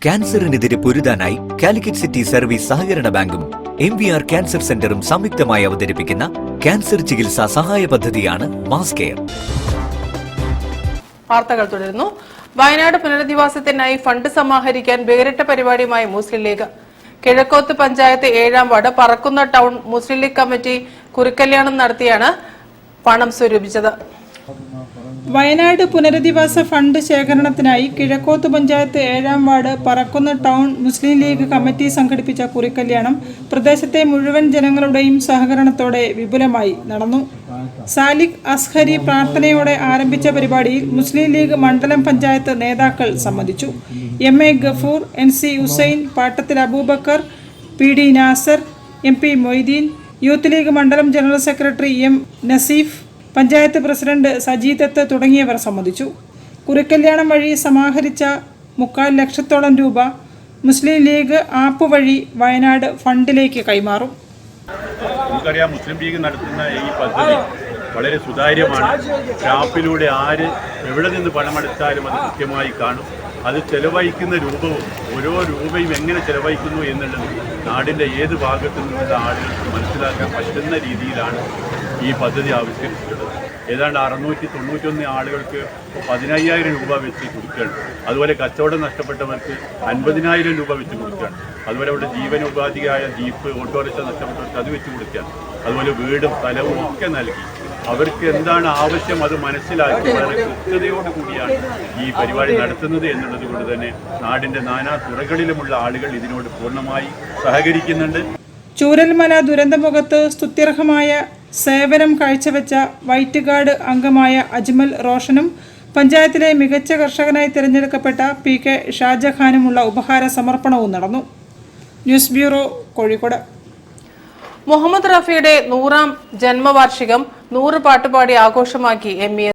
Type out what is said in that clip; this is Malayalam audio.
ക്യാൻസറിനെതിരെ പൊരുതാനായി കാലിക്കറ്റ് സിറ്റി സർവീസ് സഹകരണ ബാങ്കും MVR ക്യാൻസർ സെന്ററും സംയുക്തമായി അവതരിപ്പിക്കുന്ന ക്യാൻസർ ചികിത്സാ സഹായ പദ്ധതിയാണ് മാസ് കെയർ. വാർത്തകൾ തുടരുന്നു. വയനാട് പുനരധിവാസത്തിനായി ഫണ്ട് സമാഹരിക്കാൻ വേറിട്ട പരിപാടിയുമായി മുസ്ലിം ലീഗ്. കിഴക്കോത്ത് പഞ്ചായത്ത് 7-ാം വാർഡ് പറക്കുന്ന ടൗൺ മുസ്ലിം ലീഗ് കമ്മിറ്റി കുറിക്കല്യാണം നടത്തിയാണ് പണം സ്വരൂപിച്ചത്. വയനാട് പുനരധിവാസ ഫണ്ട് ശേഖരണത്തിനായി കിഴക്കോത്ത് പഞ്ചായത്ത് 7-ാം വാർഡ് പറക്കുന്ന ടൗൺ മുസ്ലിം ലീഗ് കമ്മിറ്റി സംഘടിപ്പിച്ച കുറിക്കല്യാണം പ്രദേശത്തെ മുഴുവൻ ജനങ്ങളുടെയും സഹകരണത്തോടെ വിപുലമായി നടന്നു. സാലിഖ് അസ്ഹരി പ്രാർത്ഥനയോടെ ആരംഭിച്ച പരിപാടിയിൽ മുസ്ലിം ലീഗ് മണ്ഡലം പഞ്ചായത്ത് നേതാക്കൾ സംബന്ധിച്ചു. MA Gafoor, NC Hussain, Pattathil Aboobacker, PD Nasar, MP Moideen, youth league മണ്ഡലം general secretary M Naseef, panchayat president Sajeedath തുടങ്ങിയവർ സംബന്ധിച്ചു. കുറിക്കല്യാണം വഴി സമാഹരിച്ച 3/4 ലക്ഷത്തോളം രൂപ മുസ്ലിം ലീഗ് ആപ്പ് വഴി വയനാട് ഫണ്ടിലേക്ക് കൈമാറും. നമുക്കറിയാം, മുസ്ലിം ലീഗ് നടത്തുന്ന ഈ പദ്ധതി വളരെ സുതാര്യമാണ്. ആപ്പിലൂടെ ആര് എവിടെ നിന്ന് പണമെടുത്താലും അത് കൃത്യമായി കാണും. അത് ചെലവഴിക്കുന്ന രൂപവും ഓരോ രൂപയും എങ്ങനെ ചെലവഴിക്കുന്നു എന്നുള്ളത് നാടിൻ്റെ ഏത് ഭാഗത്തു നിന്നുള്ള ആളുകൾക്ക് മനസ്സിലാക്കാൻ പറ്റുന്ന രീതിയിലാണ് ഈ പദ്ധതി ആവിഷ്കരിച്ചിട്ടുള്ളത്. ഏതാണ്ട് 691 ആളുകൾക്ക് 15,000 രൂപ വെച്ച് കൊടുക്കുകയാണ്. അതുപോലെ കച്ചവടം നഷ്ടപ്പെട്ടവർക്ക് 50,000 രൂപ വെച്ച് കൊടുക്കുകയാണ്. അതുപോലെ അവിടെ ജീവനോപാധിയായ ജീപ്പ്, ഓട്ടോറിക്ഷ നഷ്ടപ്പെട്ടവർക്ക് അത് വെച്ച് കൊടുക്കുകയാണ്. അതുപോലെ വീടും സ്ഥലവും ഒക്കെ നൽകി അവർക്ക് എന്താണ് ആവശ്യം അത് മനസ്സിലാക്കി വളരെ കൃത്യതയോട് കൂടിയാണ് ഈ പരിപാടി നടത്തുന്നത് എന്നുള്ളത് കൊണ്ട് തന്നെ നാടിൻ്റെ നാനാ തുറകളിലുമുള്ള ആളുകൾ ഇതിനോട് പൂർണ്ണമായി സഹകരിക്കുന്നുണ്ട്. ചൂരൽമല ദുരന്തമുഖത്ത് സ്തുത്യർഹമായ സേവനം കാഴ്ചവെച്ച വൈറ്റ് ഗാർഡ് അംഗമായ അജ്മൽ റോഷനും പഞ്ചായത്തിലെ മികച്ച കർഷകനായി തിരഞ്ഞെടുക്കപ്പെട്ട PK ഷാജഹാനുമുള്ള ഉപഹാര സമർപ്പണവും നടന്നു. News bureau, Kozhikode. മുഹമ്മദ് റഫിയുടെ 100-ാം ജന്മവാർഷികം 100 പാട്ടുപാടി ആഘോഷമാക്കി MES.